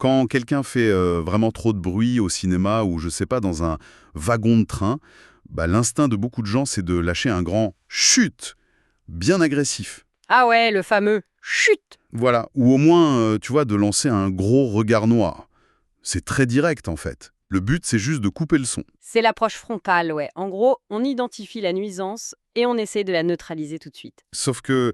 Quand quelqu'un fait vraiment trop de bruit au cinéma ou, je sais pas, dans un wagon de train, bah, l'instinct de beaucoup de gens, c'est de lâcher un grand chut, bien agressif. Ah ouais, le fameux chut. Voilà. Ou au moins, tu vois, de lancer un gros regard noir. C'est très direct, en fait. Le but, c'est juste de couper le son. C'est l'approche frontale, ouais. En gros, on identifie la nuisance et on essaie de la neutraliser tout de suite. Sauf que,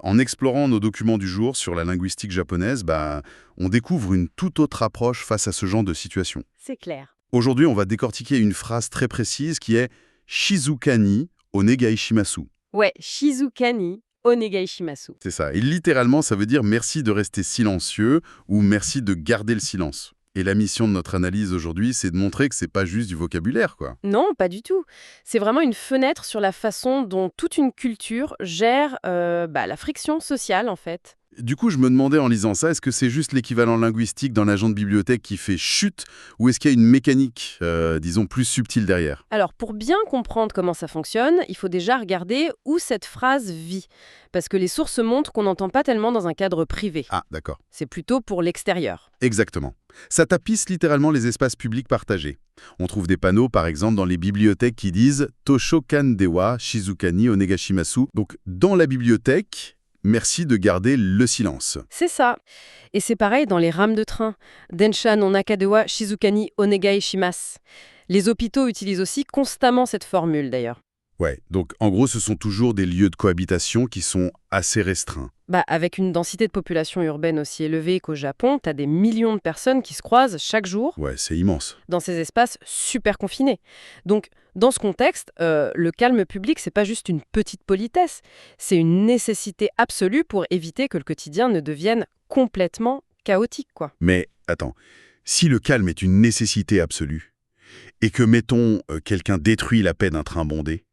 en explorant nos documents du jour sur la linguistique japonaise, bah, on découvre une toute autre approche face à ce genre de situation. C'est clair. Aujourd'hui, on va décortiquer une phrase très précise qui est « Shizukani onegai shimasu ». Ouais, Shizukani onegai shimasu. C'est ça. Et littéralement, ça veut dire « merci de rester silencieux » ou « merci de garder le silence ». Et la mission de notre analyse aujourd'hui, c'est de montrer que c'est pas juste du vocabulaire, quoi. Non, pas du tout. C'est vraiment une fenêtre sur la façon dont toute une culture gère la friction sociale, en fait. Du coup, je me demandais en lisant ça, est-ce que c'est juste l'équivalent linguistique d'un agent de bibliothèque qui fait chute, ou est-ce qu'il y a une mécanique, disons, plus subtile derrière? Alors, pour bien comprendre comment ça fonctionne, il faut déjà regarder où cette phrase vit. Parce que les sources montrent qu'on n'entend pas tellement dans un cadre privé. Ah, d'accord. C'est plutôt pour l'extérieur. Exactement. Ça tapisse littéralement les espaces publics partagés. On trouve des panneaux, par exemple, dans les bibliothèques qui disent « Toshokan dewa shizukani onegashimasu ». Donc, dans la bibliothèque, merci de garder le silence. C'est ça. Et c'est pareil dans les rames de train. Densha no naka de wa shizukani onegai shimasu. Les hôpitaux utilisent aussi constamment cette formule, d'ailleurs. Ouais, donc en gros, ce sont toujours des lieux de cohabitation qui sont assez restreints. Avec une densité de population urbaine aussi élevée qu'au Japon, t'as des millions de personnes qui se croisent chaque jour Ouais, c'est immense. dans ces espaces super confinés. Donc, dans ce contexte, le calme public, c'est pas juste une petite politesse, c'est une nécessité absolue pour éviter que le quotidien ne devienne complètement chaotique, quoi. Mais attends, si le calme est une nécessité absolue, et que, mettons, quelqu'un détruit la paix d'un train bondé,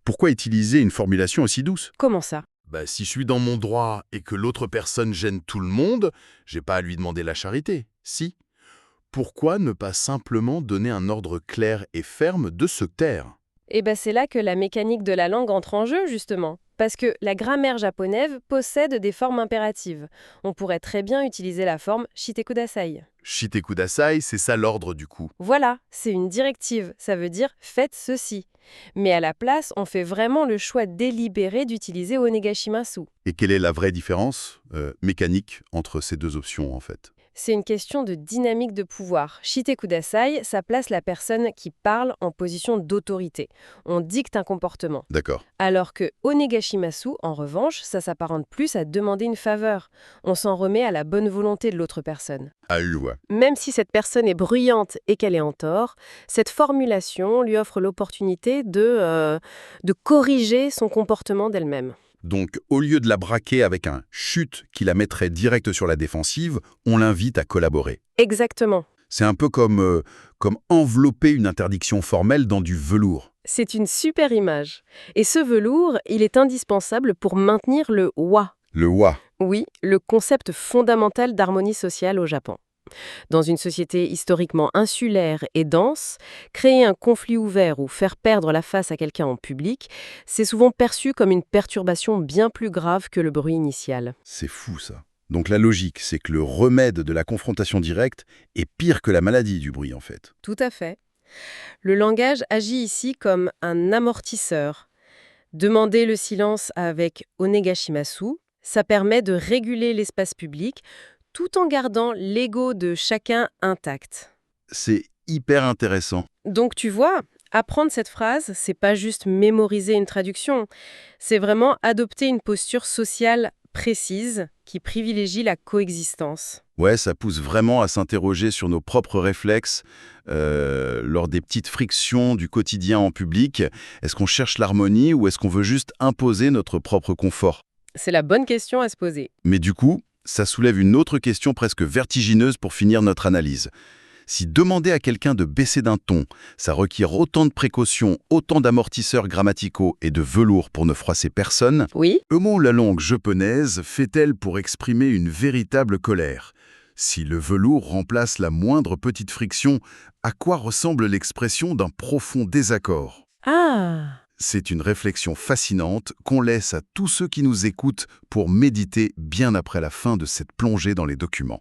pourquoi utiliser une formulation aussi douce? Comment ça? Si je suis dans mon droit et que l'autre personne gêne tout le monde, j'ai pas à lui demander la charité, si. Pourquoi ne pas simplement donner un ordre clair et ferme de se taire? C'est là que la mécanique de la langue entre en jeu, justement. Parce que la grammaire japonaise possède des formes impératives. On pourrait très bien utiliser la forme shite kudasai. Shite kudasai, c'est ça l'ordre du coup. Voilà, c'est une directive, ça veut dire « faites ceci ». Mais à la place, on fait vraiment le choix délibéré d'utiliser onegashimasu. Et quelle est la vraie différence mécanique entre ces deux options, en fait? C'est une question de dynamique de pouvoir. Shite kudasai, ça place la personne qui parle en position d'autorité. On dicte un comportement. D'accord. Alors que onegashimasu, en revanche, ça s'apparente plus à demander une faveur. On s'en remet à la bonne volonté de l'autre personne. Ah, je vois. Même si cette personne est bruyante et qu'elle est en tort, cette formulation lui offre l'opportunité de corriger son comportement d'elle-même. Donc, au lieu de la braquer avec un chut qui la mettrait direct sur la défensive, on l'invite à collaborer. Exactement. C'est un peu comme envelopper une interdiction formelle dans du velours. C'est une super image. Et ce velours, il est indispensable pour maintenir le wa. Le wa. Oui, le concept fondamental d'harmonie sociale au Japon. Dans une société historiquement insulaire et dense, créer un conflit ouvert ou faire perdre la face à quelqu'un en public, c'est souvent perçu comme une perturbation bien plus grave que le bruit initial. C'est fou, ça. Donc la logique, c'est que le remède de la confrontation directe est pire que la maladie du bruit, en fait. Tout à fait. Le langage agit ici comme un amortisseur. Demander le silence avec onegashimasu, ça permet de réguler l'espace public tout en gardant l'ego de chacun intact. C'est hyper intéressant. Donc tu vois, apprendre cette phrase, c'est pas juste mémoriser une traduction, c'est vraiment adopter une posture sociale précise qui privilégie la coexistence. Ouais, ça pousse vraiment à s'interroger sur nos propres réflexes lors des petites frictions du quotidien en public. Est-ce qu'on cherche l'harmonie ou est-ce qu'on veut juste imposer notre propre confort? C'est la bonne question à se poser. Mais du coup, ça soulève une autre question presque vertigineuse pour finir notre analyse. Si demander à quelqu'un de baisser d'un ton, ça requiert autant de précautions, autant d'amortisseurs grammaticaux et de velours pour ne froisser personne, Oui, comment la langue japonaise fait-elle pour exprimer une véritable colère? Si le velours remplace la moindre petite friction, à quoi ressemble l'expression d'un profond désaccord? C'est une réflexion fascinante qu'on laisse à tous ceux qui nous écoutent pour méditer bien après la fin de cette plongée dans les documents.